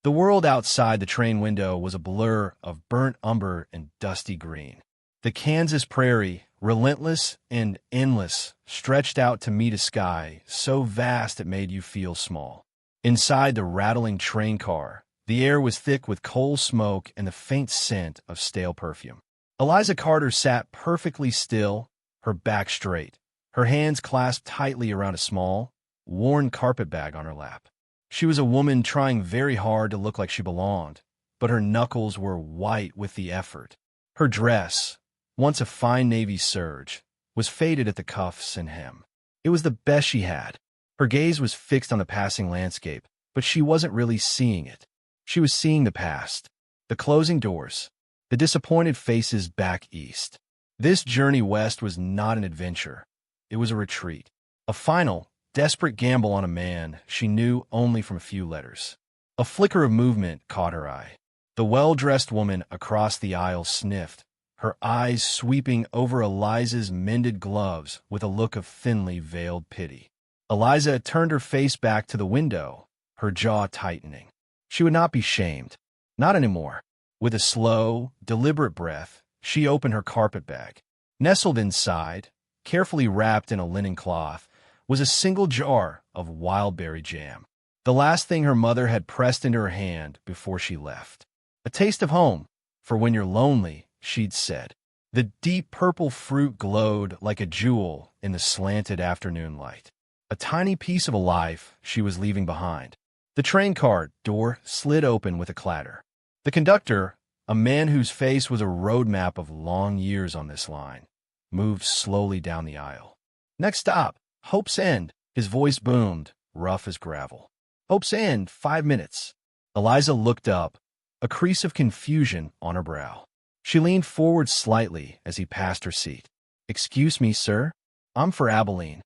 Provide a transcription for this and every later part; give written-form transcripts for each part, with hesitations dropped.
The world outside the train window was a blur of burnt umber and dusty green. The Kansas prairie, relentless and endless, stretched out to meet a sky so vast it made you feel small. Inside the rattling train car, the air was thick with coal smoke and the faint scent of stale perfume. Eliza Carter sat perfectly still, her back straight, her hands clasped tightly around a small, worn carpetbag on her lap. She was a woman trying very hard to look like she belonged, but her knuckles were white with the effort. Her dress, once a fine navy serge, was faded at the cuffs and hem. It was the best she had. Her gaze was fixed on the passing landscape, but she wasn't really seeing it. She was seeing the past, the closing doors, the disappointed faces back east. This journey west was not an adventure. It was a retreat, a final, desperate gamble on a man she knew only from a few letters. A flicker of movement caught her eye. The well-dressed woman across the aisle sniffed, her eyes sweeping over Eliza's mended gloves with a look of thinly veiled pity. Eliza turned her face back to the window, her jaw tightening. She would not be shamed. Not anymore. With a slow, deliberate breath, she opened her carpetbag. Nestled inside, carefully wrapped in a linen cloth, was a single jar of wild berry jam. The last thing her mother had pressed into her hand before she left. A taste of home, for when you're lonely, she'd said. The deep purple fruit glowed like a jewel in the slanted afternoon light. A tiny piece of a life she was leaving behind. The train car door slid open with a clatter. The conductor, a man whose face was a roadmap of long years on this line, moved slowly down the aisle. Next stop, Hope's End, his voice boomed, rough as gravel. Hope's End, 5 minutes. Eliza looked up, a crease of confusion on her brow. She leaned forward slightly as he passed her seat. "Excuse me, sir. I'm for Abilene."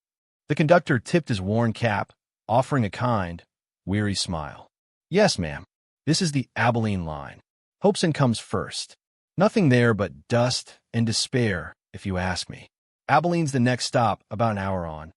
The conductor tipped his worn cap, offering a kind, weary smile. "Yes, ma'am. This is the Abilene line. Hope's End comes first. Nothing there but dust and despair, if you ask me. Abilene's the next stop, about an hour on."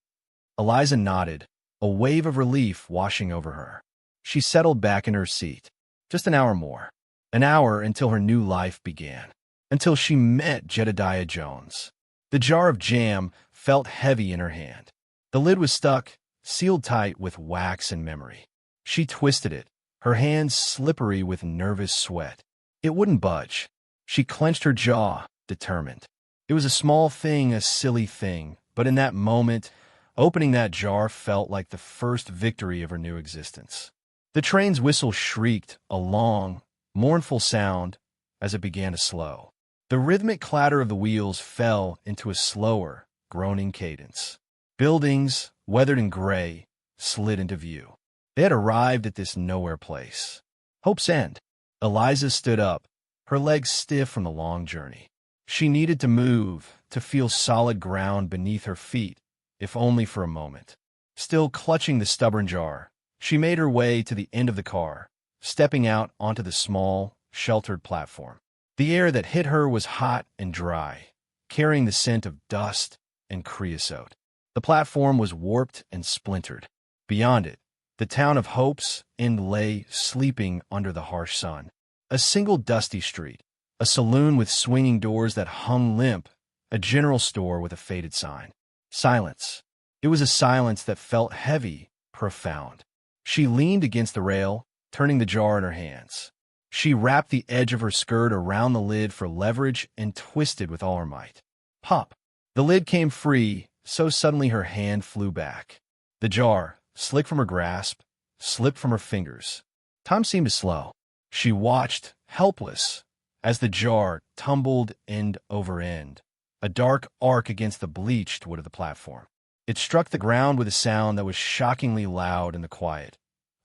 Eliza nodded, a wave of relief washing over her. She settled back in her seat. Just an hour more. An hour until her new life began. Until she met Jedediah Jones. The jar of jam felt heavy in her hand. The lid was stuck, sealed tight with wax and memory. She twisted it, her hands slippery with nervous sweat. It wouldn't budge. She clenched her jaw, determined. It was a small thing, a silly thing, but in that moment, opening that jar felt like the first victory of her new existence. The train's whistle shrieked, a long, mournful sound, as it began to slow. The rhythmic clatter of the wheels fell into a slower, groaning cadence. Buildings, weathered and gray, slid into view. They had arrived at this nowhere place. Hope's End. Eliza stood up, her legs stiff from the long journey. She needed to move, to feel solid ground beneath her feet, if only for a moment. Still clutching the stubborn jar, she made her way to the end of the car, stepping out onto the small, sheltered platform. The air that hit her was hot and dry, carrying the scent of dust and creosote. The platform was warped and splintered. Beyond it, the town of Hope's End lay sleeping under the harsh sun. A single dusty street, a saloon with swinging doors that hung limp, a general store with a faded sign. Silence. It was a silence that felt heavy, profound. She leaned against the rail, turning the jar in her hands. She wrapped the edge of her skirt around the lid for leverage and twisted with all her might. Pop! The lid came free, so suddenly her hand flew back. The jar, slick from her grasp, slipped from her fingers. Time seemed to slow. She watched, helpless, as the jar tumbled end over end, a dark arc against the bleached wood of the platform. It struck the ground with a sound that was shockingly loud in the quiet,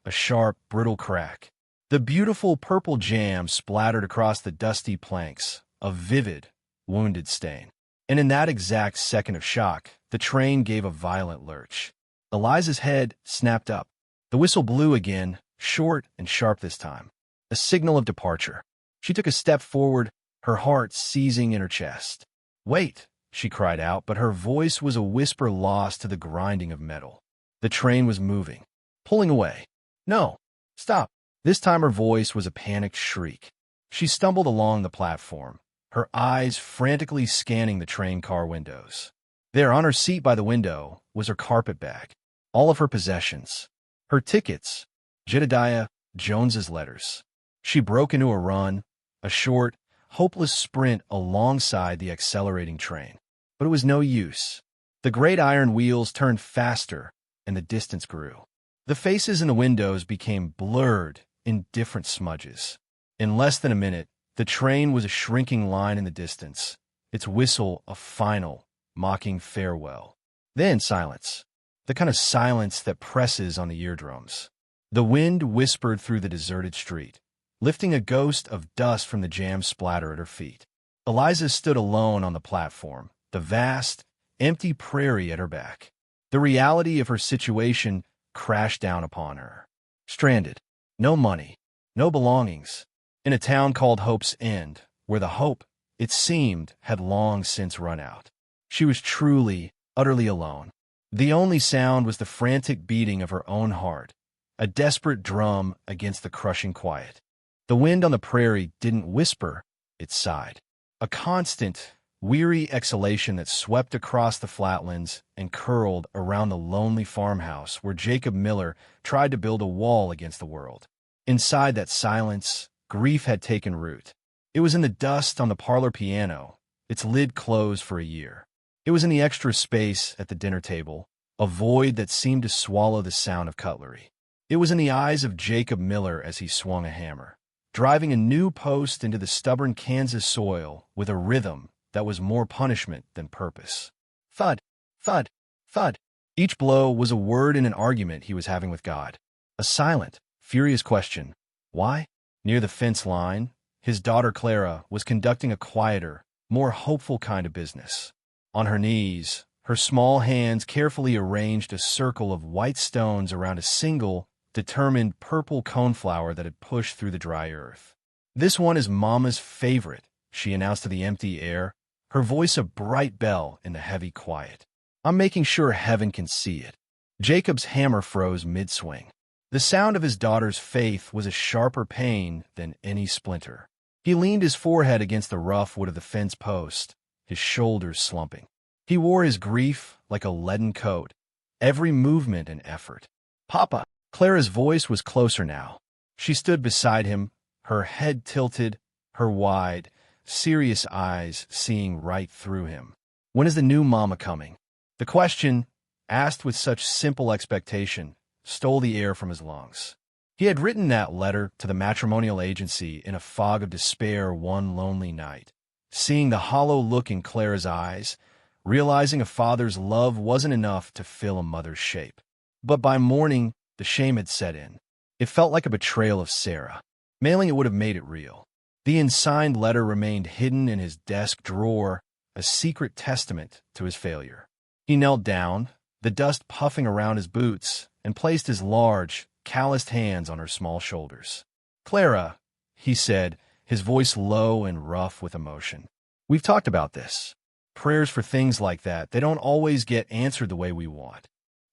a sharp, brittle crack. The beautiful purple jam splattered across the dusty planks, a vivid, wounded stain. And in that exact second of shock, the train gave a violent lurch. Eliza's head snapped up. The whistle blew again, short and sharp this time, a signal of departure. She took a step forward, her heart seizing in her chest. "Wait!" she cried out, but her voice was a whisper lost to the grinding of metal. The train was moving, pulling away. "No! Stop! This time her voice was a panicked shriek. She stumbled along the platform, her eyes frantically scanning the train car windows. There, on her seat by the window, was her carpet bag, all of her possessions, her tickets, Jedediah Jones's letters. She broke into a run, a short, hopeless sprint alongside the accelerating train. But it was no use. The great iron wheels turned faster, and the distance grew. The faces in the windows became blurred in different smudges. In less than a minute, the train was a shrinking line in the distance, its whistle a final, mocking farewell. Then silence, the kind of silence that presses on the eardrums. The wind whispered through the deserted street, lifting a ghost of dust from the jam splatter at her feet. Eliza stood alone on the platform, the vast, empty prairie at her back. The reality of her situation crashed down upon her. Stranded, no money, no belongings, in a town called Hope's End, where the hope, it seemed, had long since run out. She was truly, utterly alone. The only sound was the frantic beating of her own heart, a desperate drum against the crushing quiet. The wind on the prairie didn't whisper, it sighed. A constant, weary exhalation that swept across the flatlands and curled around the lonely farmhouse where Jacob Miller tried to build a wall against the world. Inside that silence, grief had taken root. It was in the dust on the parlor piano, its lid closed for a year. It was in the extra space at the dinner table, a void that seemed to swallow the sound of cutlery. It was in the eyes of Jacob Miller as he swung a hammer, driving a new post into the stubborn Kansas soil with a rhythm that was more punishment than purpose. Thud, thud, thud. Each blow was a word in an argument he was having with God. A silent, furious question. Why? Near the fence line, his daughter Clara was conducting a quieter, more hopeful kind of business. On her knees, her small hands carefully arranged a circle of white stones around a single, determined purple coneflower that had pushed through the dry earth. "This one is Mama's favorite," she announced to the empty air, her voice a bright bell in the heavy quiet. "I'm making sure heaven can see it." Jacob's hammer froze mid-swing. The sound of his daughter's faith was a sharper pain than any splinter. He leaned his forehead against the rough wood of the fence post, his shoulders slumping. He wore his grief like a leaden coat, every movement an effort. "Papa!" Clara's voice was closer now. She stood beside him, her head tilted, her wide, serious eyes seeing right through him. "When is the new mama coming?" The question, asked with such simple expectation, stole the air from his lungs. He had written that letter to the matrimonial agency in a fog of despair one lonely night, seeing the hollow look in Clara's eyes, realizing a father's love wasn't enough to fill a mother's shape. But by morning, the shame had set in. It felt like a betrayal of Sarah. Mailing it would have made it real. The unsigned letter remained hidden in his desk drawer, a secret testament to his failure. He knelt down, the dust puffing around his boots, and placed his large, calloused hands on her small shoulders. "Clara," he said, his voice low and rough with emotion. "We've talked about this. Prayers for things like that, they don't always get answered the way we want."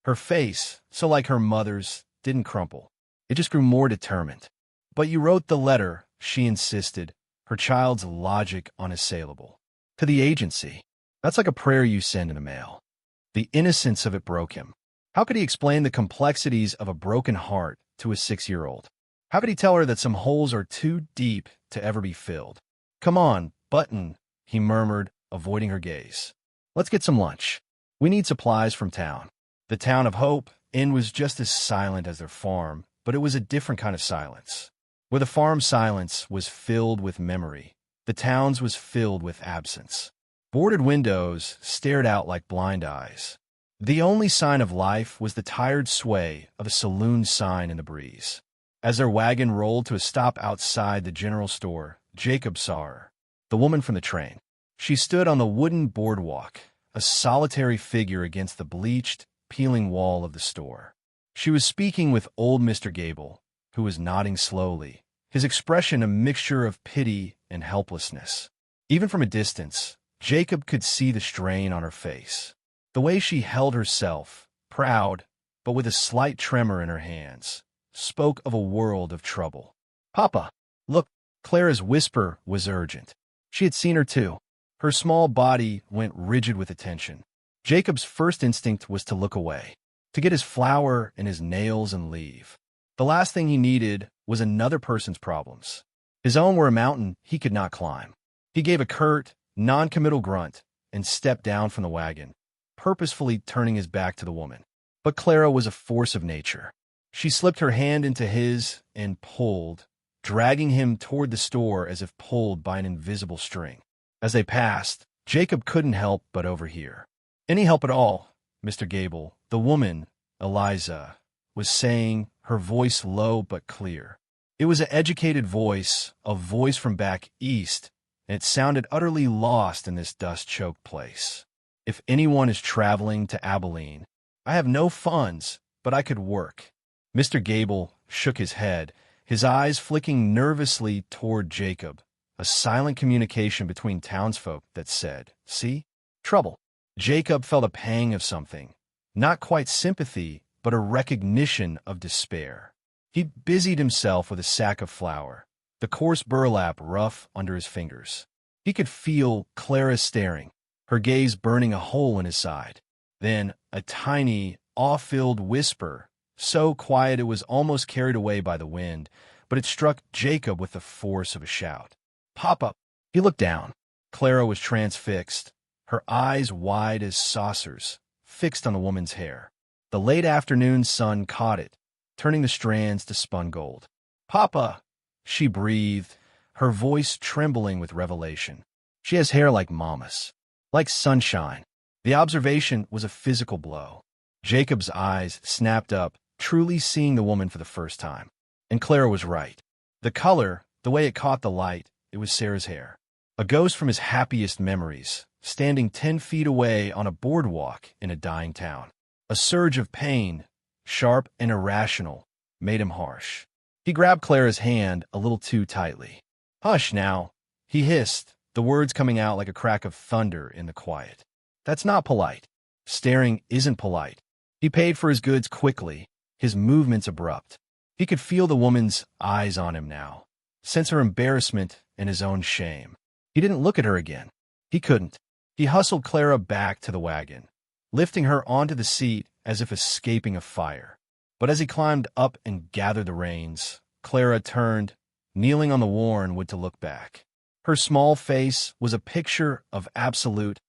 Her face, so like her mother's, didn't crumple. It just grew more determined. "But you wrote the letter," she insisted, her child's logic unassailable. "To the agency. That's like a prayer you send in the mail." The innocence of it broke him. How could he explain the complexities of a broken heart to a 6-year-old? How could he tell her that some holes are too deep to ever be filled? "Come on, Button," he murmured, avoiding her gaze. "Let's get some lunch. We need supplies from town." The town of Hope Inn was just as silent as their farm, but it was a different kind of silence. Where the farm silence was filled with memory, the town's was filled with absence. Boarded windows stared out like blind eyes. The only sign of life was the tired sway of a saloon sign in the breeze. As their wagon rolled to a stop outside the general store, Jacob saw her, the woman from the train. She stood on the wooden boardwalk, a solitary figure against the bleached, peeling wall of the store. She was speaking with old Mr. Gable, who was nodding slowly, his expression a mixture of pity and helplessness. Even from a distance, Jacob could see the strain on her face. The way she held herself, proud, but with a slight tremor in her hands, spoke of a world of trouble. "Papa, look!" Clara's whisper was urgent. She had seen her too. Her small body went rigid with attention. Jacob's first instinct was to look away, to get his flower and his nails and leave. The last thing he needed was another person's problems. His own were a mountain he could not climb. He gave a curt, non-committal grunt and stepped down from the wagon, purposefully turning his back to the woman. But Clara was a force of nature. She slipped her hand into his and pulled, dragging him toward the store as if pulled by an invisible string. As they passed, Jacob couldn't help but overhear. "Any help at all, Mr. Gable?" the woman, Eliza, was saying, her voice low but clear. It was an educated voice, a voice from back east, and it sounded utterly lost in this dust-choked place. "If anyone is traveling to Abilene, I have no funds, but I could work." Mr. Gable shook his head, his eyes flicking nervously toward Jacob, a silent communication between townsfolk that said, "See? Trouble." Jacob felt a pang of something, not quite sympathy, but a recognition of despair. He busied himself with a sack of flour, the coarse burlap rough under his fingers. He could feel Clara staring, her gaze burning a hole in his side. Then a tiny, awe-filled whisper, so quiet it was almost carried away by the wind, but it struck Jacob with the force of a shout. "Papa!" He looked down. Clara was transfixed, her eyes wide as saucers, fixed on the woman's hair. The late afternoon sun caught it, turning the strands to spun gold. "Papa!" she breathed, her voice trembling with revelation. "She has hair like Mama's, like sunshine." The observation was a physical blow. Jacob's eyes snapped up, truly seeing the woman for the first time. And Clara was right. The color, the way it caught the light, it was Sarah's hair. A ghost from his happiest memories, standing 10 feet away on a boardwalk in a dying town. A surge of pain, sharp and irrational, made him harsh. He grabbed Clara's hand a little too tightly. "Hush now," he hissed, the words coming out like a crack of thunder in the quiet. "That's not polite. Staring isn't polite." He paid for his goods quickly, his movements abrupt. He could feel the woman's eyes on him now, sense her embarrassment and his own shame. He didn't look at her again. He couldn't. He hustled Clara back to the wagon, lifting her onto the seat as if escaping a fire. But as he climbed up and gathered the reins, Clara turned, kneeling on the worn wood to look back. Her small face was a picture of absolute,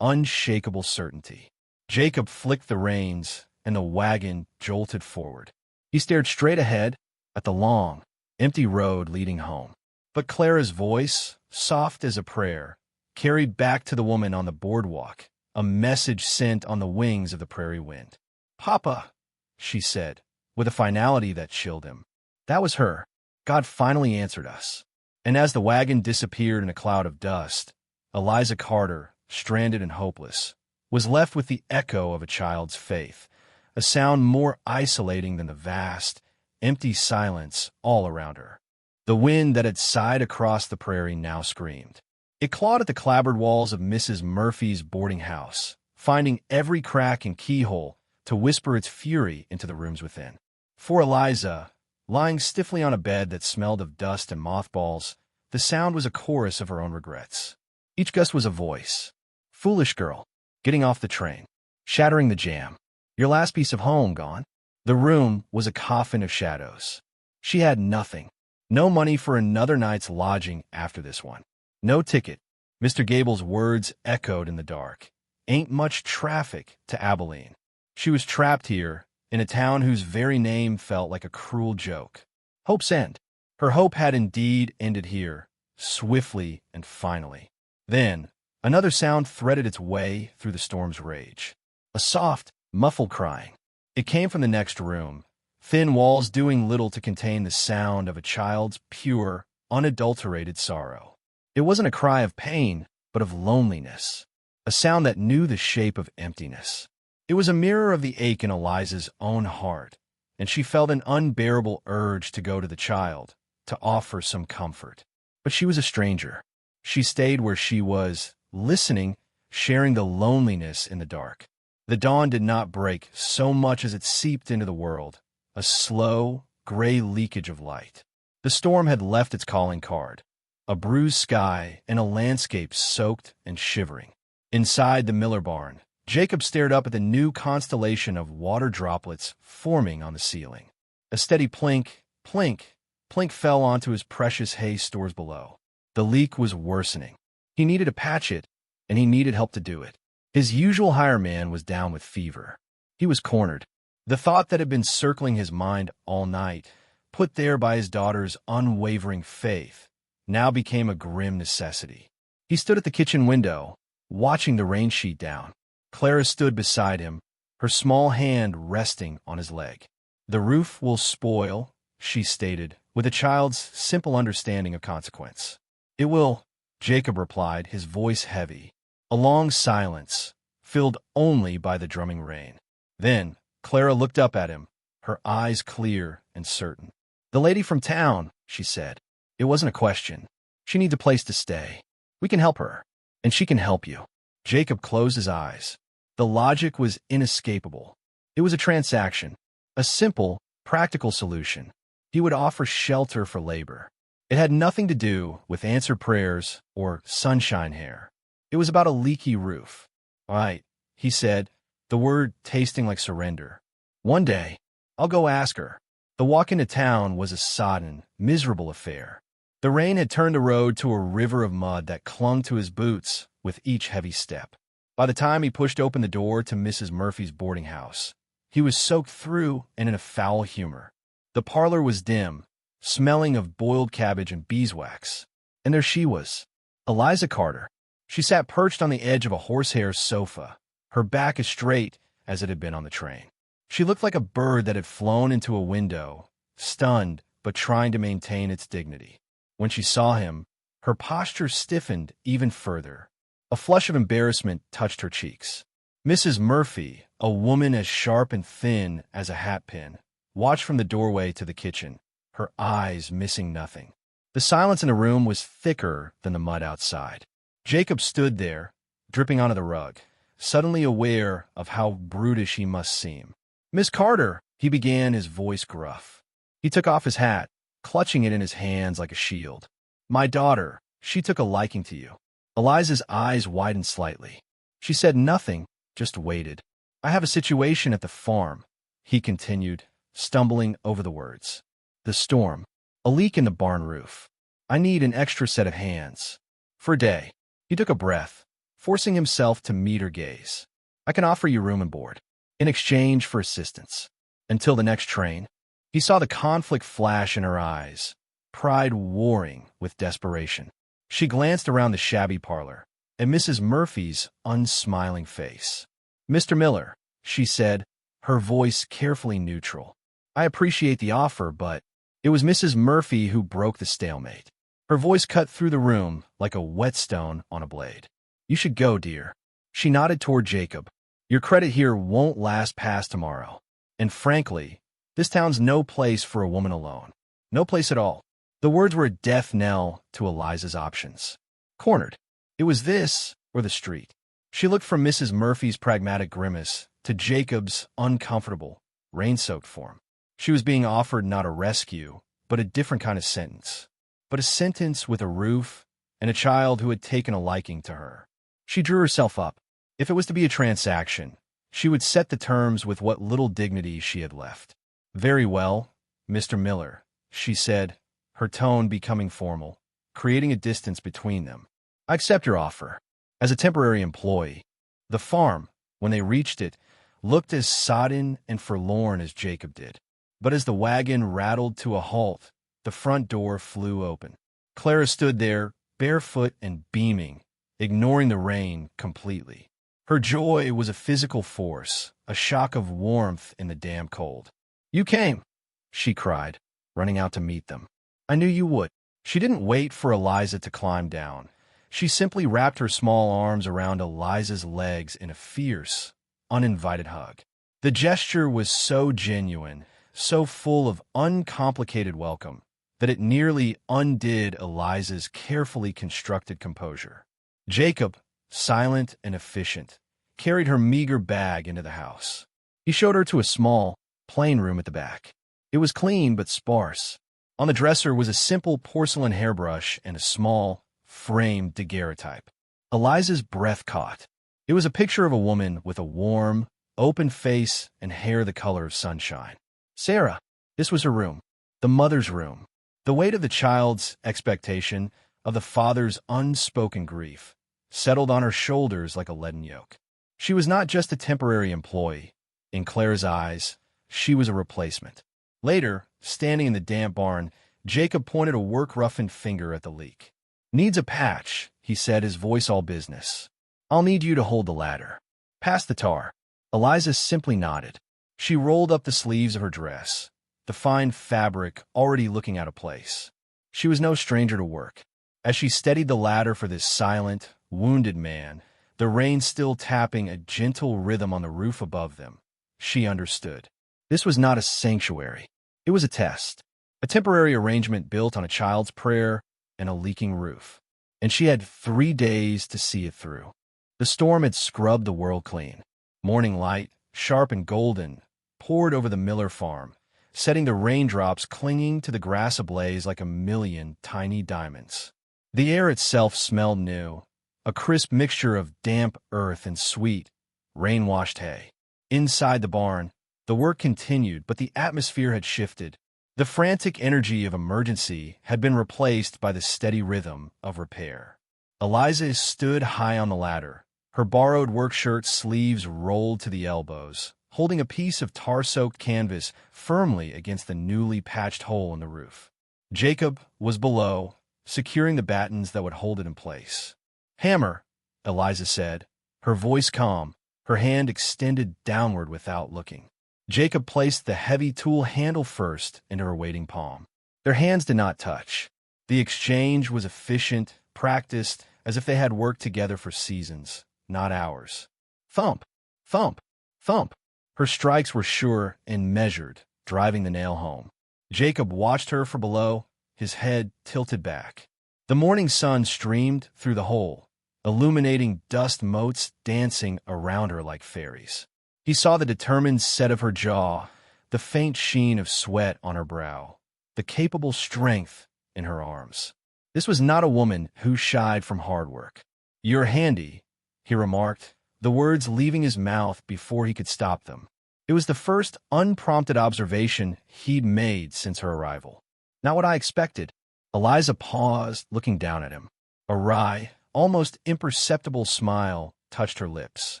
unshakable certainty. Jacob flicked the reins, and the wagon jolted forward. He stared straight ahead at the long, empty road leading home. But Clara's voice, soft as a prayer, carried back to the woman on the boardwalk, a message sent on the wings of the prairie wind. "Papa," she said, with a finality that chilled him. That was her. God finally answered us. And as the wagon disappeared in a cloud of dust, Eliza Carter, stranded and hopeless, was left with the echo of a child's faith, a sound more isolating than the vast, empty silence all around her. The wind that had sighed across the prairie now screamed. It clawed at the clapboard walls of Mrs. Murphy's boarding house, finding every crack and keyhole to whisper its fury into the rooms within. For Eliza, lying stiffly on a bed that smelled of dust and mothballs, the sound was a chorus of her own regrets. Each gust was a voice. "Foolish girl, getting off the train, shattering the jam. Your last piece of home gone." The room was a coffin of shadows. She had nothing. No money for another night's lodging after this one. No ticket. Mr. Gable's words echoed in the dark. Ain't much traffic to Abilene. She was trapped here, in a town whose very name felt like a cruel joke. Hope's end. Her hope had indeed ended here, swiftly and finally. Then, another sound threaded its way through the storm's rage. A soft, muffled crying. It came from the next room, thin walls doing little to contain the sound of a child's pure, unadulterated sorrow. It wasn't a cry of pain, but of loneliness, a sound that knew the shape of emptiness. It was a mirror of the ache in Eliza's own heart, and she felt an unbearable urge to go to the child, to offer some comfort. But she was a stranger. She stayed where she was, listening, sharing the loneliness in the dark. The dawn did not break so much as it seeped into the world, a slow, gray leakage of light. The storm had left its calling card, a bruised sky and a landscape soaked and shivering. Inside the Miller barn, Jacob stared up at the new constellation of water droplets forming on the ceiling. A steady plink, plink, plink fell onto his precious hay stores below. The leak was worsening. He needed to patch it, and he needed help to do it. His usual hireman was down with fever. He was cornered. The thought that had been circling his mind all night, put there by his daughter's unwavering faith, now became a grim necessity. He stood at the kitchen window, watching the rain sheet down. Clara stood beside him, her small hand resting on his leg. "The roof will spoil," she stated, with a child's simple understanding of consequence. "It will," Jacob replied, his voice heavy. A long silence, filled only by the drumming rain. Then, Clara looked up at him, her eyes clear and certain. "The lady from town," she said. "It wasn't a question. She needs a place to stay. We can help her, and she can help you." Jacob closed his eyes. The logic was inescapable. It was a transaction, a simple, practical solution. He would offer shelter for labor. It had nothing to do with answered prayers or sunshine hair. It was about a leaky roof. "All right," he said, the word tasting like surrender. "One day, I'll go ask her." The walk into town was a sodden, miserable affair. The rain had turned the road to a river of mud that clung to his boots with each heavy step. By the time he pushed open the door to Mrs. Murphy's boarding house, he was soaked through and in a foul humor. The parlor was dim, smelling of boiled cabbage and beeswax. And there she was, Eliza Carter. She sat perched on the edge of a horsehair sofa, her back as straight as it had been on the train. She looked like a bird that had flown into a window, stunned but trying to maintain its dignity. When she saw him, her posture stiffened even further. A flush of embarrassment touched her cheeks. Mrs. Murphy, a woman as sharp and thin as a hatpin, watched from the doorway to the kitchen, her eyes missing nothing. The silence in the room was thicker than the mud outside. Jacob stood there, dripping onto the rug, suddenly aware of how brutish he must seem. "Miss Carter," he began, his voice gruff. He took off his hat, clutching it in his hands like a shield. "My daughter, she took a liking to you." Eliza's eyes widened slightly. She said nothing, just waited. "I have a situation at the farm," he continued, stumbling over the words. "The storm. A leak in the barn roof. I need an extra set of hands. For a day." He took a breath, forcing himself to meet her gaze. "I can offer you room and board, in exchange for assistance. Until the next train." He saw the conflict flash in her eyes, pride warring with desperation. She glanced around the shabby parlor, at Mrs. Murphy's unsmiling face. "Mr. Miller," she said, her voice carefully neutral. "I appreciate the offer, but—" It was Mrs. Murphy who broke the stalemate. Her voice cut through the room like a whetstone on a blade. "You should go, dear." She nodded toward Jacob. "Your credit here won't last past tomorrow. And frankly, this town's no place for a woman alone. No place at all." The words were a death knell to Eliza's options. Cornered. It was this or the street. She looked from Mrs. Murphy's pragmatic grimace to Jacob's uncomfortable, rain-soaked form. She was being offered not a rescue, but a different kind of sentence. But a sentence with a roof and a child who had taken a liking to her. She drew herself up. If it was to be a transaction, she would set the terms with what little dignity she had left. "Very well, Mr. Miller," she said, her tone becoming formal, creating a distance between them. "I accept your offer. As a temporary employee." The farm, when they reached it, looked as sodden and forlorn as Jacob did. But as the wagon rattled to a halt, the front door flew open. Clara stood there, barefoot and beaming, ignoring the rain completely. Her joy was a physical force, a shock of warmth in the damp cold. "You came," she cried, running out to meet them. "I knew you would." She didn't wait for Eliza to climb down. She simply wrapped her small arms around Eliza's legs in a fierce, uninvited hug. The gesture was so genuine, so full of uncomplicated welcome, that it nearly undid Eliza's carefully constructed composure. Jacob, silent and efficient, carried her meager bag into the house. He showed her to a small, plain room at the back. It was clean but sparse. On the dresser was a simple porcelain hairbrush and a small, framed daguerreotype. Eliza's breath caught. It was a picture of a woman with a warm, open face and hair the color of sunshine. Sarah. This was her room. The mother's room. The weight of the child's expectation, of the father's unspoken grief, settled on her shoulders like a leaden yoke. She was not just a temporary employee. In Clara's eyes, she was a replacement. Later, standing in the damp barn, Jacob pointed a work-roughened finger at the leak. "Needs a patch," he said, his voice all business. "I'll need you to hold the ladder. Pass the tar." Eliza simply nodded. She rolled up the sleeves of her dress, the fine fabric already looking out of place. She was no stranger to work. As she steadied the ladder for this silent, wounded man, the rain still tapping a gentle rhythm on the roof above them, she understood. This was not a sanctuary. It was a test, a temporary arrangement built on a child's prayer and a leaking roof. And she had 3 days to see it through. The storm had scrubbed the world clean. Morning light, sharp and golden, poured over the Miller farm, setting the raindrops clinging to the grass ablaze like a million tiny diamonds. The air itself smelled new, a crisp mixture of damp earth and sweet, rain-washed hay. Inside the barn, the work continued, but the atmosphere had shifted. The frantic energy of emergency had been replaced by the steady rhythm of repair. Eliza stood high on the ladder, her borrowed work shirt sleeves rolled to the elbows, holding a piece of tar-soaked canvas firmly against the newly patched hole in the roof. Jacob was below, securing the battens that would hold it in place. "Hammer," Eliza said, her voice calm, her hand extended downward without looking. Jacob placed the heavy tool handle first into her waiting palm. Their hands did not touch. The exchange was efficient, practiced, as if they had worked together for seasons, not hours. Thump, thump, thump. Her strikes were sure and measured, driving the nail home. Jacob watched her from below, his head tilted back. The morning sun streamed through the hole, illuminating dust motes dancing around her like fairies. He saw the determined set of her jaw, the faint sheen of sweat on her brow, the capable strength in her arms. This was not a woman who shied from hard work. "You're handy," he remarked, the words leaving his mouth before he could stop them. It was the first unprompted observation he'd made since her arrival. "Not what I expected." Eliza paused, looking down at him. A wry, almost imperceptible smile touched her lips.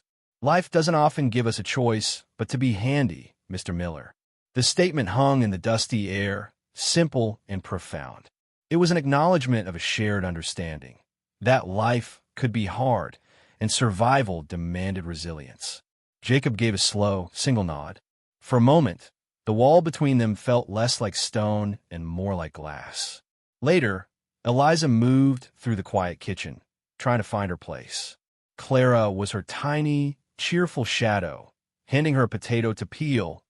"Life doesn't often give us a choice but to be handy, Mr. Miller." The statement hung in the dusty air, simple and profound. It was an acknowledgement of a shared understanding, that life could be hard and survival demanded resilience. Jacob gave a slow, single nod. For a moment, the wall between them felt less like stone and more like glass. Later, Eliza moved through the quiet kitchen, trying to find her place. Clara was her tiny, cheerful shadow, handing her a potato to peel,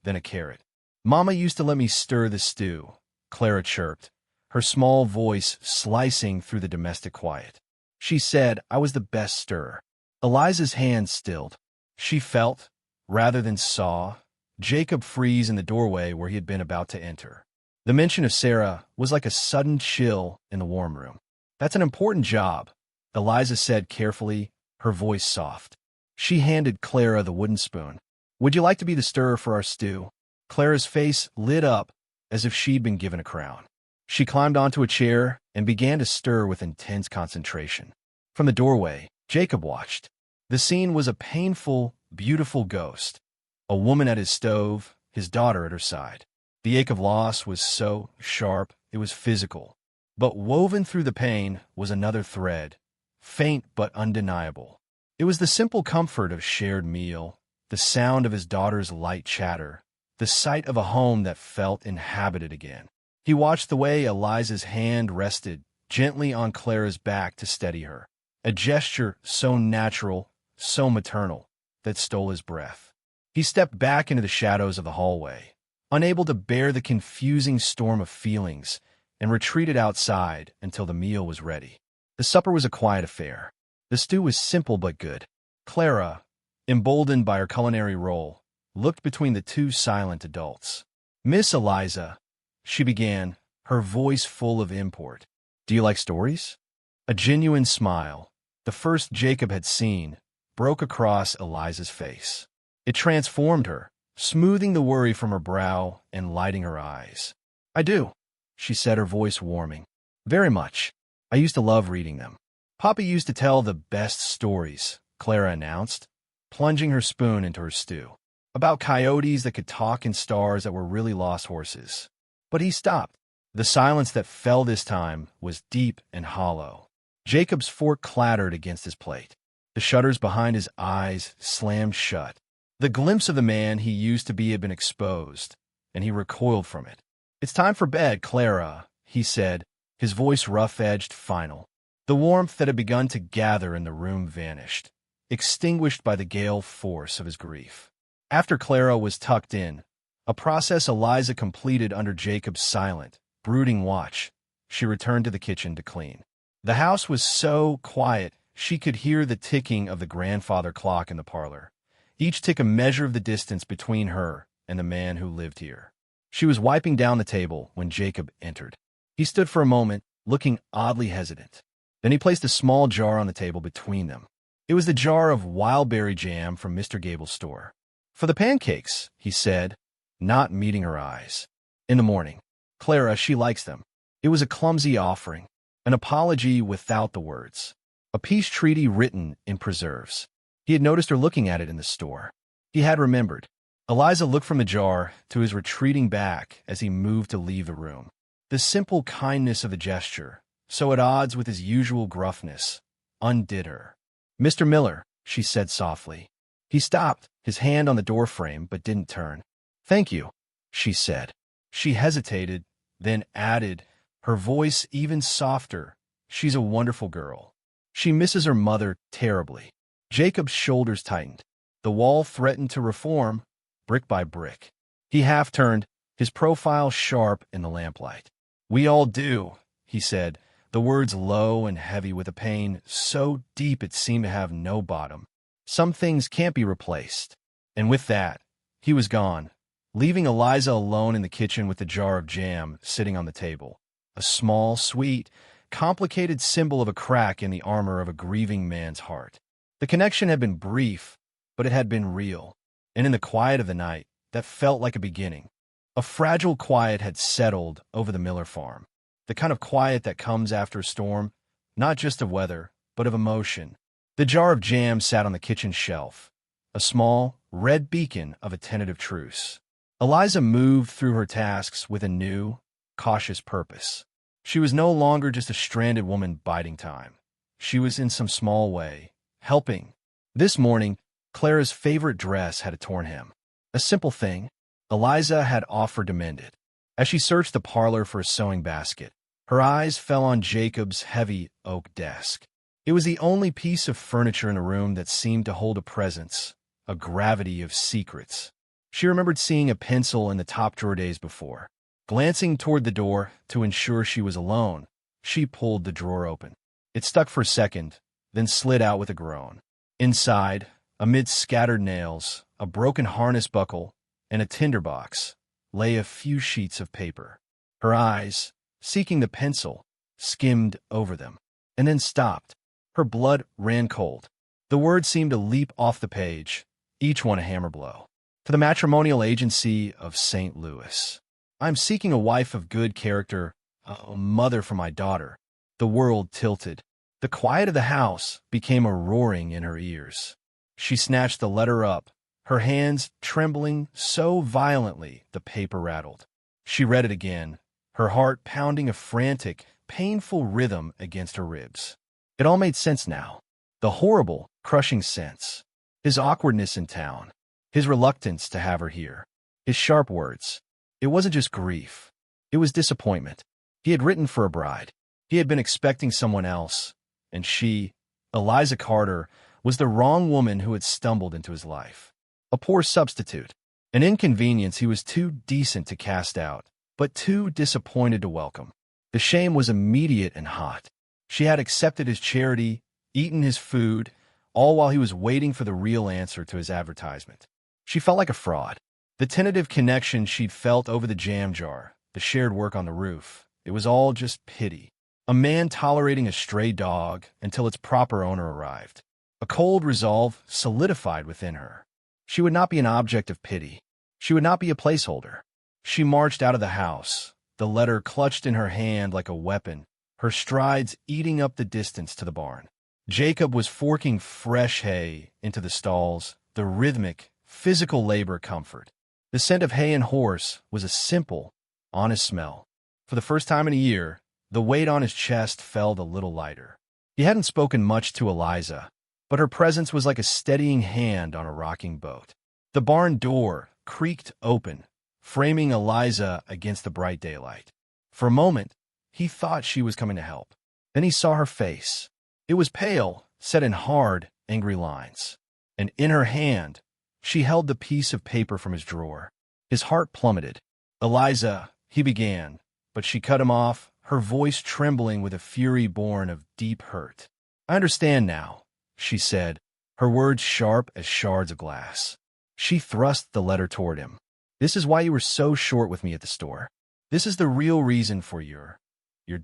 then a carrot. "Mama used to let me stir the stew," Clara chirped, her small voice slicing through the domestic quiet. "She said I was the best stirrer." Eliza's hand stilled. She felt, rather than saw, Jacob freeze in the doorway where he had been about to enter. The mention of Sarah was like a sudden chill in the warm room. "That's an important job," Eliza said carefully, her voice soft. She handed Clara the wooden spoon. "Would you like to be the stirrer for our stew?" Clara's face lit up as if she'd been given a crown. She climbed onto a chair and began to stir with intense concentration. From the doorway, Jacob watched. The scene was a painful, beautiful ghost. A woman at his stove, his daughter at her side. The ache of loss was so sharp, it was physical. But woven through the pain was another thread, faint but undeniable. It was the simple comfort of a shared meal, the sound of his daughter's light chatter, the sight of a home that felt inhabited again. He watched the way Eliza's hand rested gently on Clara's back to steady her, a gesture so natural, so maternal, that stole his breath. He stepped back into the shadows of the hallway, unable to bear the confusing storm of feelings, and retreated outside until the meal was ready. The supper was a quiet affair. The stew was simple but good. Clara, emboldened by her culinary role, looked between the two silent adults. "Miss Eliza," she began, her voice full of import. "Do you like stories?" A genuine smile, the first Jacob had seen, broke across Eliza's face. It transformed her, smoothing the worry from her brow and lighting her eyes. "I do," she said, her voice warming. "Very much. I used to love reading them." "Papa used to tell the best stories," Clara announced, plunging her spoon into her stew. "About coyotes that could talk and stars that were really lost horses." But he stopped. The silence that fell this time was deep and hollow. Jacob's fork clattered against his plate. The shutters behind his eyes slammed shut. The glimpse of the man he used to be had been exposed, and he recoiled from it. "It's time for bed, Clara," he said, his voice rough-edged, final. The warmth that had begun to gather in the room vanished, extinguished by the gale force of his grief. After Clara was tucked in, a process Eliza completed under Jacob's silent, brooding watch, she returned to the kitchen to clean. The house was so quiet she could hear the ticking of the grandfather clock in the parlor, each tick a measure of the distance between her and the man who lived here. She was wiping down the table when Jacob entered. He stood for a moment, looking oddly hesitant. Then he placed a small jar on the table between them. It was the jar of wildberry jam from Mr. Gable's store. "For the pancakes," he said, not meeting her eyes. "In the morning. Clara, she likes them." It was a clumsy offering, an apology without the words, a peace treaty written in preserves. He had noticed her looking at it in the store. He had remembered. Eliza looked from the jar to his retreating back as he moved to leave the room. The simple kindness of the gesture, so at odds with his usual gruffness, undid her. "Mr. Miller," she said softly. He stopped, his hand on the doorframe, but didn't turn. "Thank you," she said. She hesitated, then added, her voice even softer, "She's a wonderful girl. She misses her mother terribly." Jacob's shoulders tightened. The wall threatened to reform, brick by brick. He half-turned, his profile sharp in the lamplight. "We all do," he said, the words low and heavy with a pain so deep it seemed to have no bottom. "Some things can't be replaced." And with that, he was gone, leaving Eliza alone in the kitchen with the jar of jam sitting on the table, a small, sweet, complicated symbol of a crack in the armor of a grieving man's heart. The connection had been brief, but it had been real, and in the quiet of the night, that felt like a beginning. A fragile quiet had settled over the Miller farm, the kind of quiet that comes after a storm, not just of weather, but of emotion. The jar of jam sat on the kitchen shelf, a small, red beacon of a tentative truce. Eliza moved through her tasks with a new, cautious purpose. She was no longer just a stranded woman biding time. She was in some small way, helping. This morning, Clara's favorite dress had a torn hem. A simple thing, Eliza had offered to mend it. As she searched the parlor for a sewing basket, her eyes fell on Jacob's heavy oak desk. It was the only piece of furniture in the room that seemed to hold a presence, a gravity of secrets. She remembered seeing a pencil in the top drawer days before. Glancing toward the door to ensure she was alone, she pulled the drawer open. It stuck for a second, then slid out with a groan. Inside, amid scattered nails, a broken harness buckle, and a tinderbox, lay a few sheets of paper. Her eyes, seeking the pencil, skimmed over them, and then stopped. Her blood ran cold. The words seemed to leap off the page, each one a hammer blow. "To the matrimonial agency of St. Louis. I'm seeking a wife of good character, a mother for my daughter." The world tilted. The quiet of the house became a roaring in her ears. She snatched the letter up, her hands trembling so violently the paper rattled. She read it again, her heart pounding a frantic, painful rhythm against her ribs. It all made sense now. The horrible, crushing sense. His awkwardness in town. His reluctance to have her here. His sharp words. It wasn't just grief. It was disappointment. He had written for a bride. He had been expecting someone else. And she, Eliza Carter, was the wrong woman who had stumbled into his life. A poor substitute. An inconvenience he was too decent to cast out, but too disappointed to welcome. The shame was immediate and hot. She had accepted his charity, eaten his food, all while he was waiting for the real answer to his advertisement. She felt like a fraud. The tentative connection she'd felt over the jam jar, the shared work on the roof, it was all just pity. A man tolerating a stray dog until its proper owner arrived. A cold resolve solidified within her. She would not be an object of pity. She would not be a placeholder. She marched out of the house, the letter clutched in her hand like a weapon, her strides eating up the distance to the barn. Jacob was forking fresh hay into the stalls, the rhythmic, physical labor comfort. The scent of hay and horse was a simple, honest smell. For the first time in a year, the weight on his chest felt a little lighter. He hadn't spoken much to Eliza, but her presence was like a steadying hand on a rocking boat. The barn door creaked open, framing Eliza against the bright daylight. For a moment, he thought she was coming to help. Then he saw her face. It was pale, set in hard, angry lines. And in her hand, she held the piece of paper from his drawer. His heart plummeted. "Eliza," he began, but she cut him off, her voice trembling with a fury born of deep hurt. "I understand now," she said, her words sharp as shards of glass. She thrust the letter toward him. "This is why you were so short with me at the store. This is the real reason for your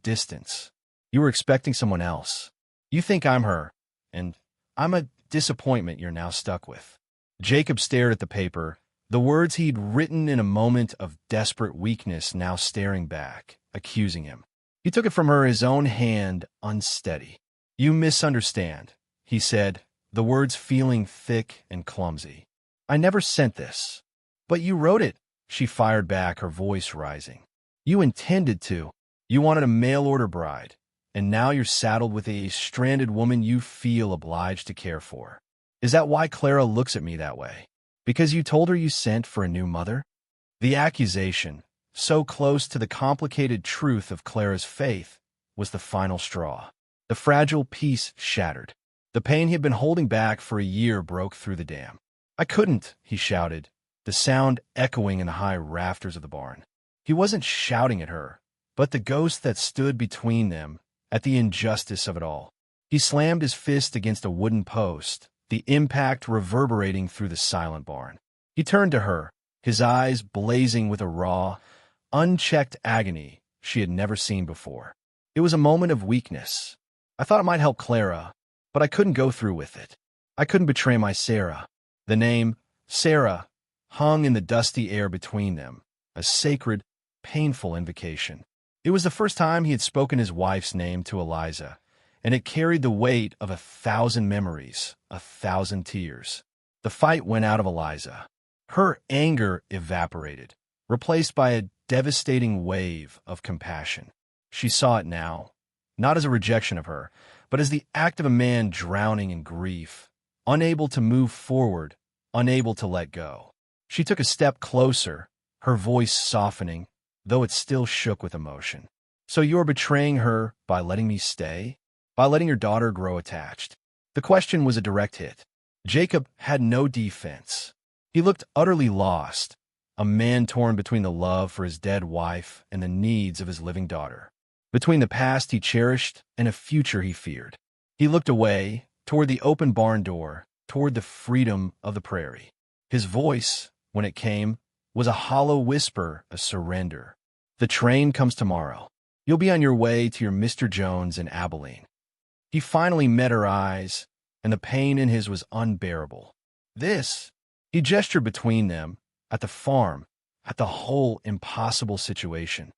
distance. You were expecting someone else. You think I'm her, and I'm a disappointment you're now stuck with." Jacob stared at the paper, the words he'd written in a moment of desperate weakness now staring back, accusing him. He took it from her, his own hand unsteady. "You misunderstand," he said, the words feeling thick and clumsy. "I never sent this." "But you wrote it," she fired back, her voice rising. "You intended to. You wanted a mail-order bride, and now you're saddled with a stranded woman you feel obliged to care for. Is that why Clara looks at me that way? Because you told her you sent for a new mother?" The accusation, so close to the complicated truth of Clara's faith, was the final straw. The fragile peace shattered. The pain he had been holding back for a year broke through the dam. "I couldn't," he shouted, the sound echoing in the high rafters of the barn. He wasn't shouting at her, but the ghost that stood between them, at the injustice of it all. He slammed his fist against a wooden post, the impact reverberating through the silent barn. He turned to her, his eyes blazing with a raw, unchecked agony she had never seen before. "It was a moment of weakness. I thought it might help Clara, but I couldn't go through with it. I couldn't betray my Sarah." The name, Sarah, hung in the dusty air between them, a sacred, painful invocation. It was the first time he had spoken his wife's name to Eliza, and it carried the weight of 1,000 memories, 1,000 tears. The fight went out of Eliza. Her anger evaporated, replaced by a devastating wave of compassion. She saw it now, not as a rejection of her, but as the act of a man drowning in grief, unable to move forward, unable to let go. She took a step closer, her voice softening, though it still shook with emotion. "So you are betraying her by letting me stay? By letting your daughter grow attached?" The question was a direct hit. Jacob had no defense. He looked utterly lost, a man torn between the love for his dead wife and the needs of his living daughter, between the past he cherished and a future he feared. He looked away, toward the open barn door, toward the freedom of the prairie. His voice, when it came, was a hollow whisper, a surrender. "The train comes tomorrow. You'll be on your way to your Mr. Jones in Abilene." He finally met her eyes, and the pain in his was unbearable. This, he gestured between them, at the farm, at the whole impossible situation.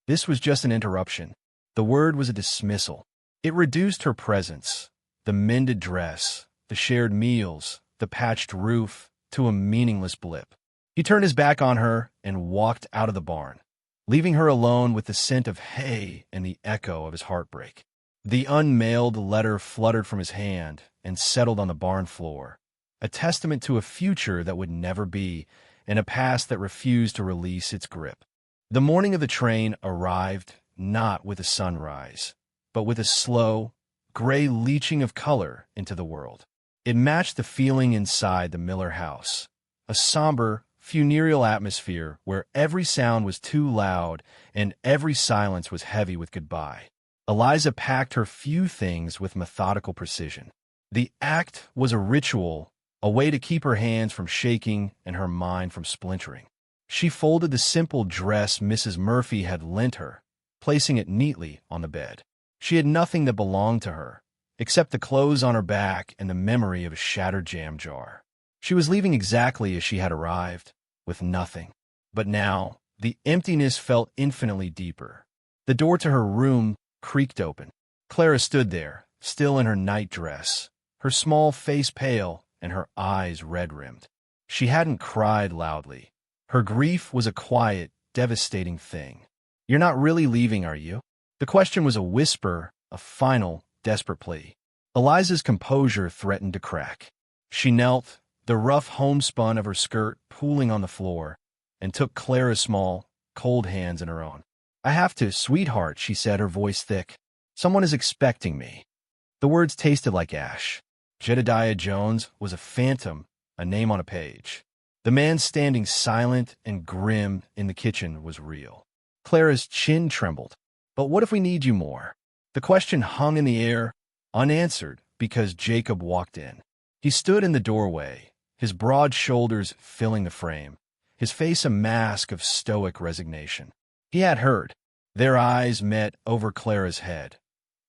This was just an interruption. The word was a dismissal. It reduced her presence, the mended dress, the shared meals, the patched roof, to a meaningless blip. He turned his back on her and walked out of the barn, leaving her alone with the scent of hay and the echo of his heartbreak. The unmailed letter fluttered from his hand and settled on the barn floor, a testament to a future that would never be, and a past that refused to release its grip. The morning of the train arrived not with a sunrise, but with a slow, gray leaching of color into the world. It matched the feeling inside the Miller house, a somber, funereal atmosphere where every sound was too loud and every silence was heavy with goodbye. Eliza packed her few things with methodical precision. The act was a ritual, a way to keep her hands from shaking and her mind from splintering. She folded the simple dress Mrs. Murphy had lent her, placing it neatly on the bed. She had nothing that belonged to her, except the clothes on her back and the memory of a shattered jam jar. She was leaving exactly as she had arrived, with nothing. But now, the emptiness felt infinitely deeper. The door to her room creaked open. Clara stood there, still in her nightdress, her small face pale and her eyes red-rimmed. She hadn't cried loudly. Her grief was a quiet, devastating thing. "You're not really leaving, are you?" The question was a whisper, a final, desperate plea. Eliza's composure threatened to crack. She knelt, the rough homespun of her skirt pooling on the floor, and took Clara's small, cold hands in her own. "I have to, sweetheart," she said, her voice thick. "Someone is expecting me." The words tasted like ash. Jedediah Jones was a phantom, a name on a page. The man standing silent and grim in the kitchen was real. Clara's chin trembled. "But what if we need you more?" The question hung in the air, unanswered, because Jacob walked in. He stood in the doorway, his broad shoulders filling the frame, his face a mask of stoic resignation. He had heard. Their eyes met over Clara's head.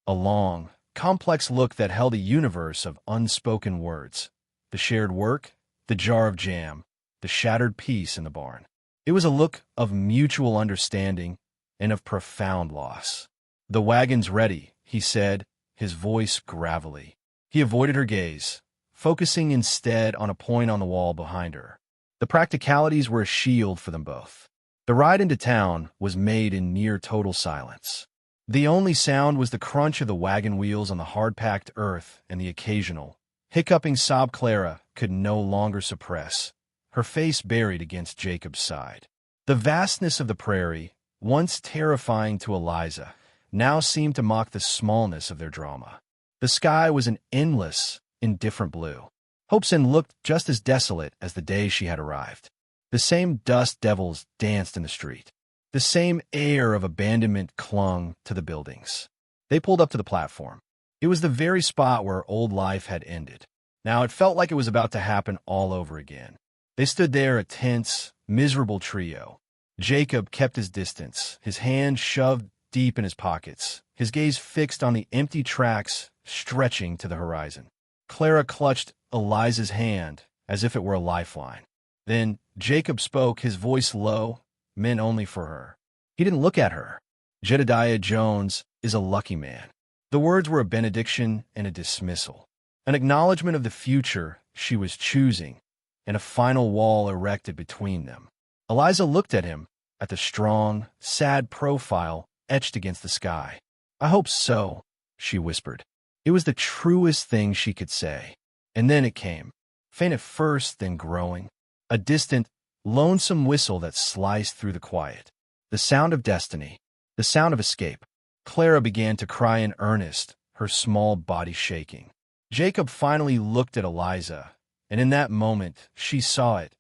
A long, complex look that held a universe of unspoken words. The shared work, the jar of jam, the shattered piece in the barn. It was a look of mutual understanding and of profound loss. "The wagon's ready," he said, his voice gravelly. He avoided her gaze, focusing instead on a point on the wall behind her. The practicalities were a shield for them both. The ride into town was made in near total silence. The only sound was the crunch of the wagon wheels on the hard-packed earth and the occasional, hiccuping sob Clara could no longer suppress, her face buried against Jacob's side. The vastness of the prairie, once terrifying to Eliza, now seemed to mock the smallness of their drama. The sky was an endless, indifferent blue. Hope's Inn looked just as desolate as the day she had arrived. The same dust devils danced in the street. The same air of abandonment clung to the buildings. They pulled up to the platform. It was the very spot where old life had ended. Now it felt like it was about to happen all over again. They stood there, a tense, miserable trio. Jacob kept his distance, his hands shoved deep in his pockets, his gaze fixed on the empty tracks stretching to the horizon. Clara clutched Eliza's hand as if it were a lifeline. Then Jacob spoke, his voice low, meant only for her. He didn't look at her. "Jedediah Jones is a lucky man." The words were a benediction and a dismissal, an acknowledgement of the future she was choosing, and a final wall erected between them. Eliza looked at him, at the strong, sad profile etched against the sky. "I hope so," she whispered. It was the truest thing she could say. And then it came, faint at first, then growing. A distant, lonesome whistle that sliced through the quiet. The sound of destiny, the sound of escape. Clara began to cry in earnest, her small body shaking. Jacob finally looked at Eliza, and in that moment she saw it.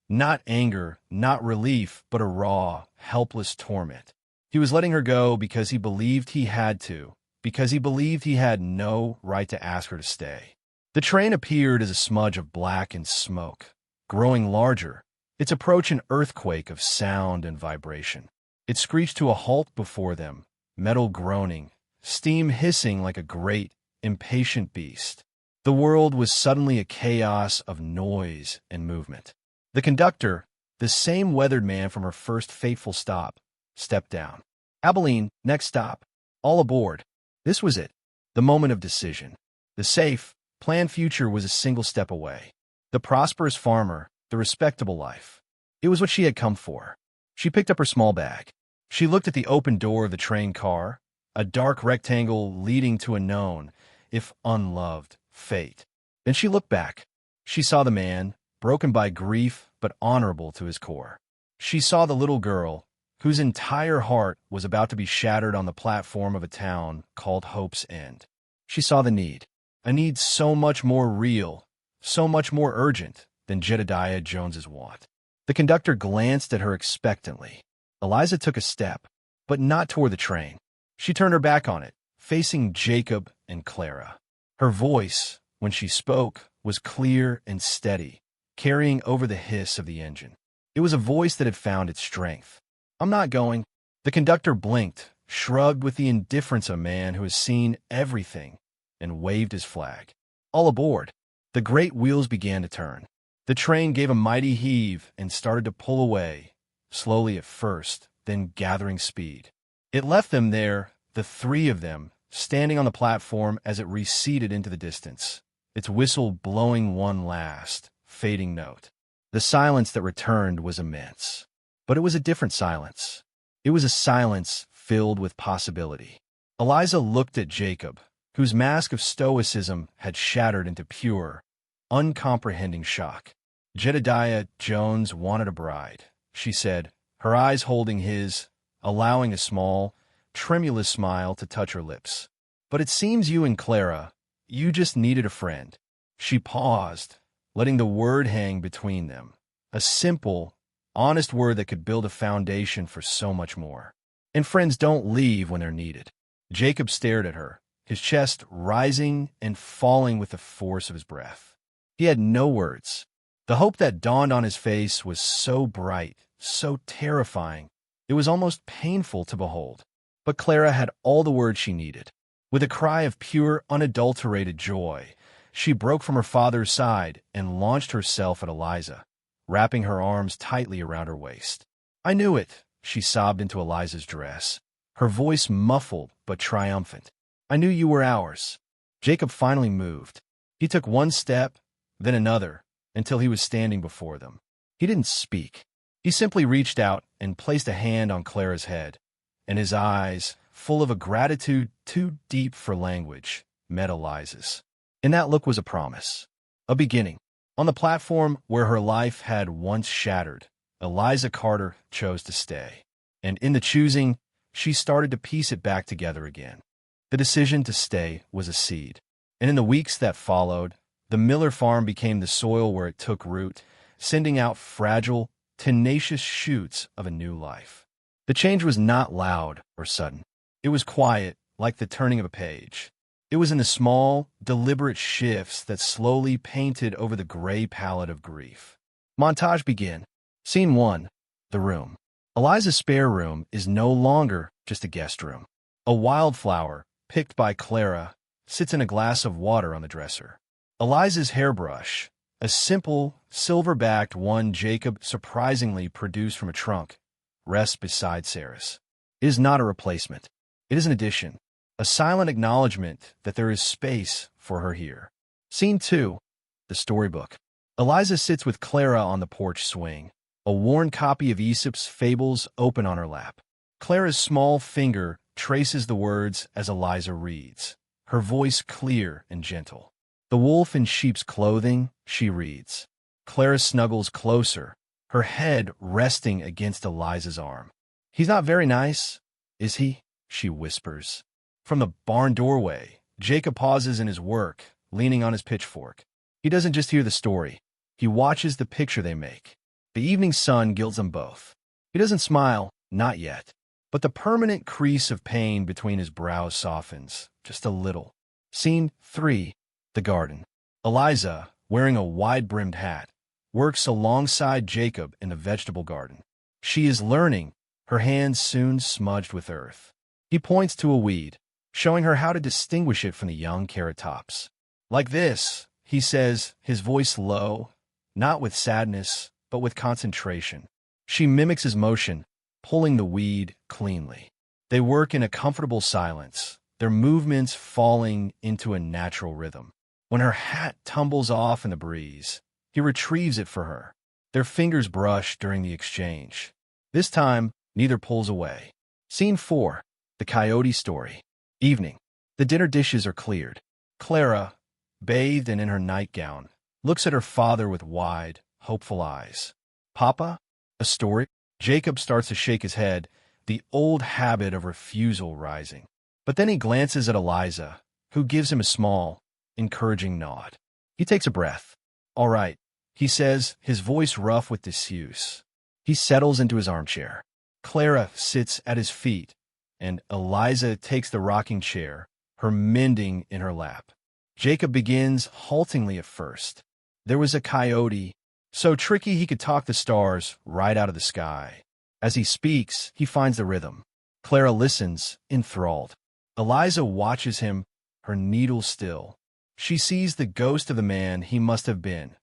Not anger, not relief, but a raw, helpless torment. He was letting her go because he believed he had to, because he believed he had no right to ask her to stay. The train appeared as a smudge of black and smoke, growing larger, its approach an earthquake of sound and vibration. It screeched to a halt before them, metal groaning, steam hissing like a great, impatient beast. The world was suddenly a chaos of noise and movement. The conductor, the same weathered man from her first fateful stop, stepped down. "Abilene, next stop. All aboard." This was it, the moment of decision. The safe, planned future was a single step away. The prosperous farmer, the respectable life. It was what she had come for. She picked up her small bag. She looked at the open door of the train car, a dark rectangle leading to a known, if unloved, fate. Then she looked back. She saw the man, broken by grief but honorable to his core. She saw the little girl, whose entire heart was about to be shattered on the platform of a town called Hope's End. She saw the need, a need so much more real, so much more urgent than Jedediah Jones's want. The conductor glanced at her expectantly. Eliza took a step, but not toward the train. She turned her back on it, facing Jacob and Clara. Her voice, when she spoke, was clear and steady, carrying over the hiss of the engine. It was a voice that had found its strength. "I'm not going." The conductor blinked, shrugged with the indifference of a man who has seen everything, and waved his flag. "All aboard." The great wheels began to turn. The train gave a mighty heave and started to pull away, slowly at first, then gathering speed. It left them there, the three of them, standing on the platform as it receded into the distance, its whistle blowing one last, fading note. The silence that returned was immense. But it was a different silence. It was a silence filled with possibility. Eliza looked at Jacob, whose mask of stoicism had shattered into pure, uncomprehending shock. "Jedediah Jones wanted a bride," she said, her eyes holding his, allowing a small, tremulous smile to touch her lips. "But it seems you and Clara, you just needed a friend." She paused, letting the word hang between them. A simple, honest word that could build a foundation for so much more. And friends don't leave when they're needed. Jacob stared at her, his chest rising and falling with the force of his breath. He had no words. The hope that dawned on his face was so bright, so terrifying, it was almost painful to behold. But Clara had all the words she needed. With a cry of pure, unadulterated joy, she broke from her father's side and launched herself at Eliza, wrapping her arms tightly around her waist. "I knew it," she sobbed into Eliza's dress, her voice muffled but triumphant. "I knew you were ours." Jacob finally moved. He took one step, then another, until he was standing before them. He didn't speak. He simply reached out and placed a hand on Clara's head, and his eyes, full of a gratitude too deep for language, met Eliza's. In that look was a promise, a beginning. On the platform where her life had once shattered, Eliza Carter chose to stay. And in the choosing, she started to piece it back together again. The decision to stay was a seed. And in the weeks that followed, the Miller farm became the soil where it took root, sending out fragile, tenacious shoots of a new life. The change was not loud or sudden. It was quiet, like the turning of a page. It was in the small, deliberate shifts that slowly painted over the gray palette of grief. Montage began. Scene 1. The room. Eliza's spare room is no longer just a guest room. A wildflower, picked by Clara, sits in a glass of water on the dresser. Eliza's hairbrush, a simple, silver-backed one Jacob surprisingly produced from a trunk, rests beside Sarah's. It is not a replacement. It is an addition. A silent acknowledgement that there is space for her here. Scene 2. The storybook. Eliza sits with Clara on the porch swing, a worn copy of Aesop's Fables open on her lap. Clara's small finger traces the words as Eliza reads, her voice clear and gentle. "The wolf in sheep's clothing," she reads. Clara snuggles closer, her head resting against Eliza's arm. "He's not very nice, is he?" she whispers. From the barn doorway, Jacob pauses in his work, leaning on his pitchfork. He doesn't just hear the story. He watches the picture they make. The evening sun gilds them both. He doesn't smile, not yet. But the permanent crease of pain between his brows softens, just a little. Scene 3. The garden. Eliza, wearing a wide-brimmed hat, works alongside Jacob in the vegetable garden. She is learning, her hands soon smudged with earth. He points to a weed, showing her how to distinguish it from the young carrot tops. "Like this," he says, his voice low, not with sadness, but with concentration. She mimics his motion, pulling the weed cleanly. They work in a comfortable silence, their movements falling into a natural rhythm. When her hat tumbles off in the breeze, he retrieves it for her. Their fingers brush during the exchange. This time, neither pulls away. Scene 4. The coyote story. Evening. The dinner dishes are cleared. Clara, bathed and in her nightgown, looks at her father with wide, hopeful eyes. "Papa, a story?" Jacob starts to shake his head, the old habit of refusal rising. But then he glances at Eliza, who gives him a small, encouraging nod. He takes a breath. "All right," he says, his voice rough with disuse. He settles into his armchair. Clara sits at his feet, and Eliza takes the rocking chair, her mending in her lap. Jacob begins haltingly at first. There was a coyote, so tricky he could talk the stars right out of the sky. As he speaks, he finds the rhythm. Clara listens, enthralled. Eliza watches him, her needle still. She sees the ghost of the man he must have been,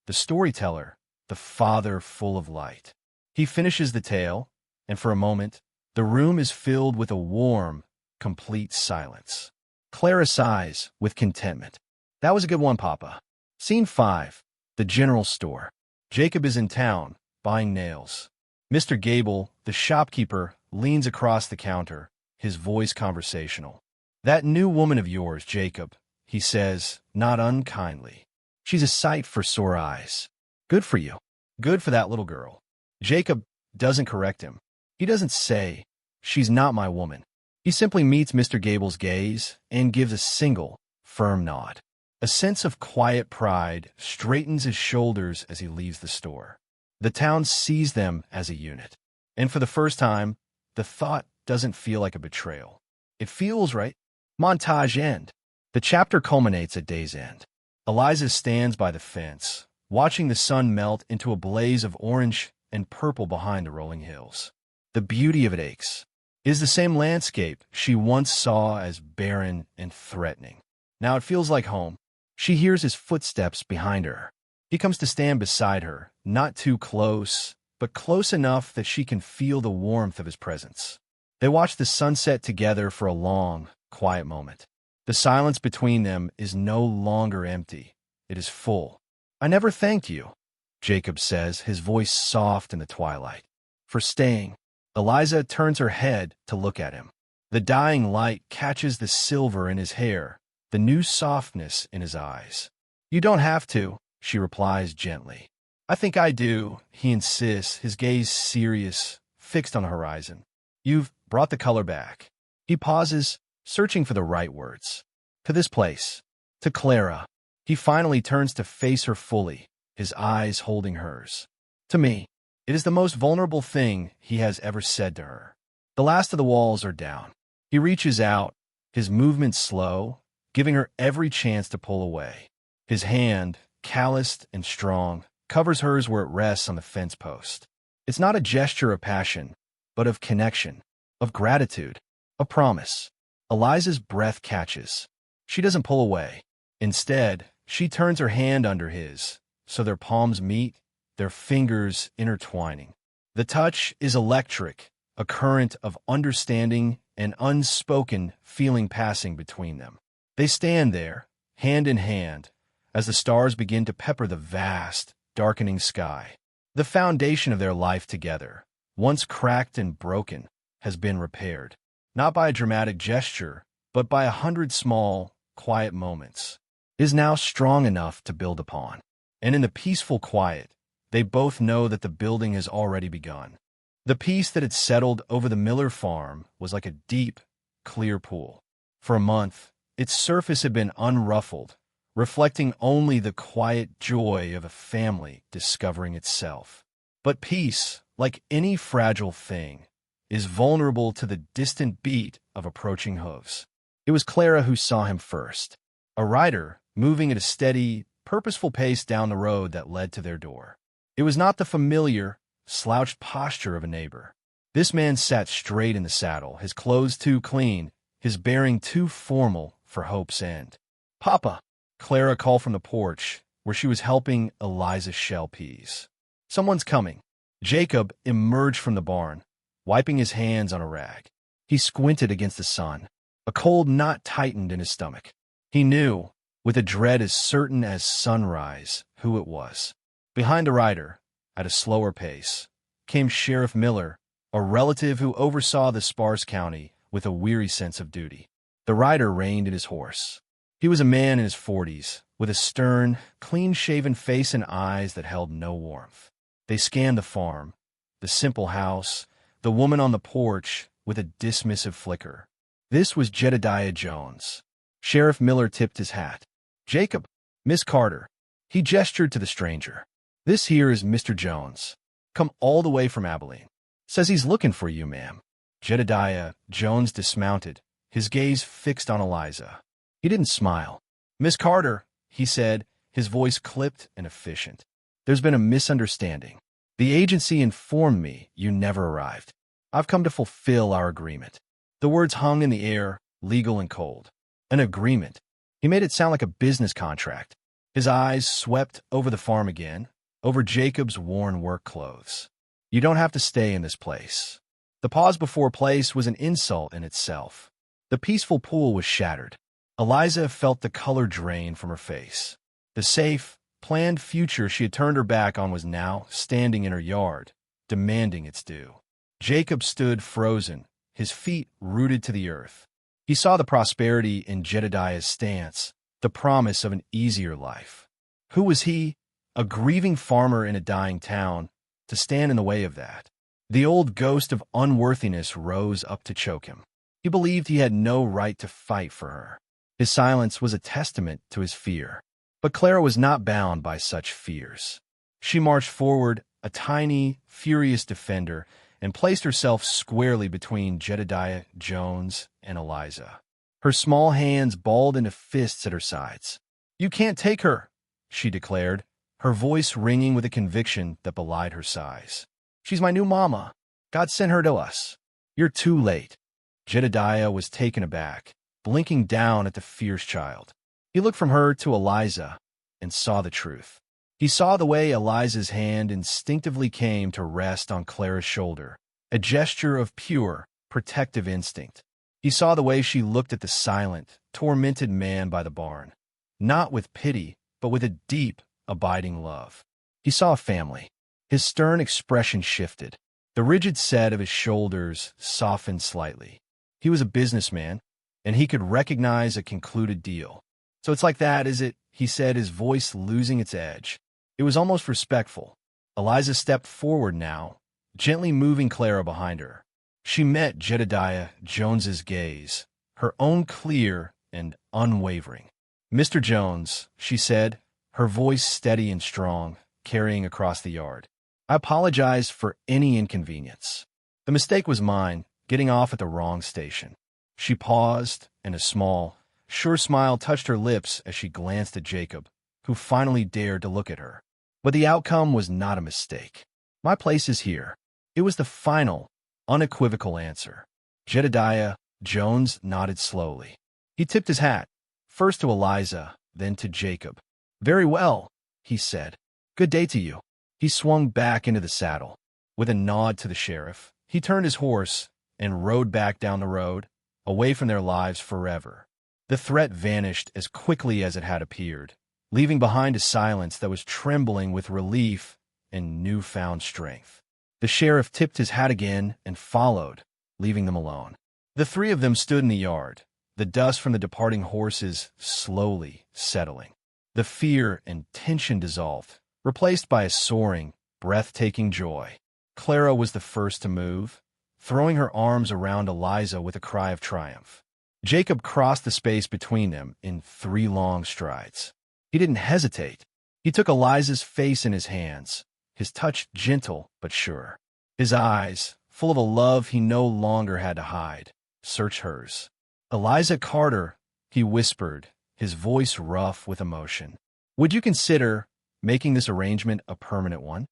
the storyteller, the father full of light. He finishes the tale, and for a moment, the room is filled with a warm, complete silence. Clara sighs with contentment. That was a good one, Papa. Scene 5. The general store. Jacob is in town, buying nails. Mr. Gable, the shopkeeper, leans across the counter, his voice conversational. That new woman of yours, Jacob, he says, not unkindly. She's a sight for sore eyes. Good for you. Good for that little girl. Jacob doesn't correct him. He doesn't say, she's not my woman. He simply meets Mr. Gable's gaze and gives a single, firm nod. A sense of quiet pride straightens his shoulders as he leaves the store. The town sees them as a unit. And for the first time, the thought doesn't feel like a betrayal. It feels right. Montage end. The chapter culminates at day's end. Eliza stands by the fence, watching the sun melt into a blaze of orange and purple behind the rolling hills. The beauty of it aches. It is the same landscape she once saw as barren and threatening. Now it feels like home. She hears his footsteps behind her. He comes to stand beside her, not too close, but close enough that she can feel the warmth of his presence. They watch the sunset together for a long, quiet moment. The silence between them is no longer empty. It is full. I never thanked you, Jacob says, his voice soft in the twilight. For staying. Eliza turns her head to look at him. The dying light catches the silver in his hair, the new softness in his eyes. You don't have to, she replies gently. I think I do, he insists, his gaze serious, fixed on the horizon. You've brought the color back. He pauses, searching for the right words. To this place. To Clara. He finally turns to face her fully, his eyes holding hers. To me. It is the most vulnerable thing he has ever said to her. The last of the walls are down. He reaches out, his movements slow, giving her every chance to pull away. His hand, calloused and strong, covers hers where it rests on the fence post. It's not a gesture of passion, but of connection, of gratitude, a promise. Eliza's breath catches. She doesn't pull away. Instead, she turns her hand under his, so their palms meet, their fingers intertwining. The touch is electric, a current of understanding and unspoken feeling passing between them. They stand there, hand in hand, as the stars begin to pepper the vast, darkening sky. The foundation of their life together, once cracked and broken, has been repaired, not by a dramatic gesture, but by 100 small, quiet moments. It is now strong enough to build upon. And in the peaceful quiet, they both know that the building has already begun. The peace that had settled over the Miller farm was like a deep, clear pool. For a month, its surface had been unruffled, reflecting only the quiet joy of a family discovering itself. But peace, like any fragile thing, is vulnerable to the distant beat of approaching hooves. It was Clara who saw him first, a rider moving at a steady, purposeful pace down the road that led to their door. It was not the familiar, slouched posture of a neighbor. This man sat straight in the saddle, his clothes too clean, his bearing too formal for hope's end. Papa, Clara called from the porch, where she was helping Eliza shell peas. Someone's coming. Jacob emerged from the barn, wiping his hands on a rag. He squinted against the sun. A cold knot tightened in his stomach. He knew, with a dread as certain as sunrise, who it was. Behind the rider, at a slower pace, came Sheriff Miller, a relative who oversaw the sparse county with a weary sense of duty. The rider reined in his horse. He was a man in his 40s, with a stern, clean-shaven face and eyes that held no warmth. They scanned the farm, the simple house, the woman on the porch with a dismissive flicker. This was Jedediah Jones. Sheriff Miller tipped his hat. Jacob, Miss Carter. He gestured to the stranger. This here is Mr. Jones. Come all the way from Abilene. Says he's looking for you, ma'am. Jedediah Jones dismounted, his gaze fixed on Eliza. He didn't smile. "Miss Carter," he said, his voice clipped and efficient. "There's been a misunderstanding. The agency informed me you never arrived. I've come to fulfill our agreement." The words hung in the air, legal and cold. An agreement. He made it sound like a business contract. His eyes swept over the farm again, over Jacob's worn work clothes. "You don't have to stay in this place." The pause before place was an insult in itself. The peaceful pool was shattered. Eliza felt the color drain from her face. The safe, planned future she had turned her back on was now standing in her yard, demanding its due. Jacob stood frozen, his feet rooted to the earth. He saw the prosperity in Jedediah's stance, the promise of an easier life. Who was he, a grieving farmer in a dying town, to stand in the way of that? The old ghost of unworthiness rose up to choke him. He believed he had no right to fight for her. His silence was a testament to his fear. But Clara was not bound by such fears. She marched forward, a tiny, furious defender, and placed herself squarely between Jedediah Jones and Eliza. Her small hands balled into fists at her sides. "You can't take her," she declared, her voice ringing with a conviction that belied her size. "She's my new mama. God sent her to us." "You're too late." Jedediah was taken aback, blinking down at the fierce child. He looked from her to Eliza and saw the truth. He saw the way Eliza's hand instinctively came to rest on Clara's shoulder, a gesture of pure, protective instinct. He saw the way she looked at the silent, tormented man by the barn, not with pity, but with a deep, abiding love. He saw a family. His stern expression shifted. The rigid set of his shoulders softened slightly. He was a businessman, and he could recognize a concluded deal. "So it's like that, is it?" he said, his voice losing its edge. It was almost respectful. Eliza stepped forward now, gently moving Clara behind her. She met Jedediah Jones's gaze, her own clear and unwavering. "Mr. Jones," she said, her voice steady and strong, carrying across the yard. "I apologize for any inconvenience. The mistake was mine, getting off at the wrong station." She paused, and a small, sure smile touched her lips as she glanced at Jacob, who finally dared to look at her. But the outcome was not a mistake. "My place is here." It was the final, unequivocal answer. Jedediah Jones nodded slowly. He tipped his hat, first to Eliza, then to Jacob. "Very well," he said. "Good day to you." He swung back into the saddle. With a nod to the sheriff, he turned his horse and rode back down the road, away from their lives forever. The threat vanished as quickly as it had appeared, leaving behind a silence that was trembling with relief and newfound strength. The sheriff tipped his hat again and followed, leaving them alone. The three of them stood in the yard, the dust from the departing horses slowly settling. The fear and tension dissolved, replaced by a soaring, breathtaking joy. Clara was the first to move, throwing her arms around Eliza with a cry of triumph. Jacob crossed the space between them in 3 long strides. He didn't hesitate. He took Eliza's face in his hands, his touch gentle but sure. His eyes, full of a love he no longer had to hide, searched hers. "Eliza Carter," he whispered, his voice rough with emotion. "Would you consider making this arrangement a permanent one?"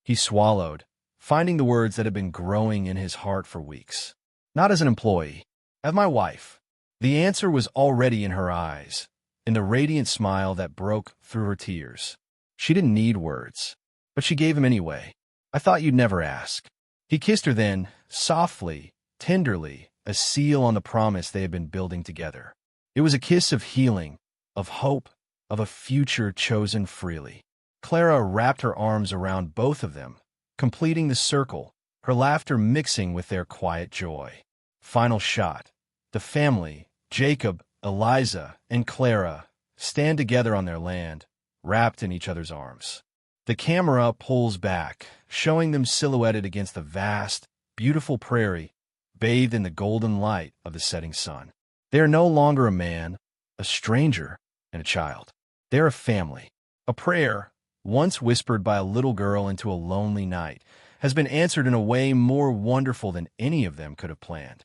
He swallowed, finding the words that had been growing in his heart for weeks. "Not as an employee, as my wife." The answer was already in her eyes, in the radiant smile that broke through her tears. She didn't need words, but she gave him anyway. "I thought you'd never ask." He kissed her then, softly, tenderly, a seal on the promise they had been building together. It was a kiss of healing, of hope, of a future chosen freely. Clara wrapped her arms around both of them, completing the circle, her laughter mixing with their quiet joy. Final shot. The family, Jacob, Eliza, and Clara, stand together on their land, wrapped in each other's arms. The camera pulls back, showing them silhouetted against the vast, beautiful prairie, bathed in the golden light of the setting sun. They are no longer a man, a stranger, and a child. They are a family. A prayer, once whispered by a little girl into a lonely night, has been answered in a way more wonderful than any of them could have planned.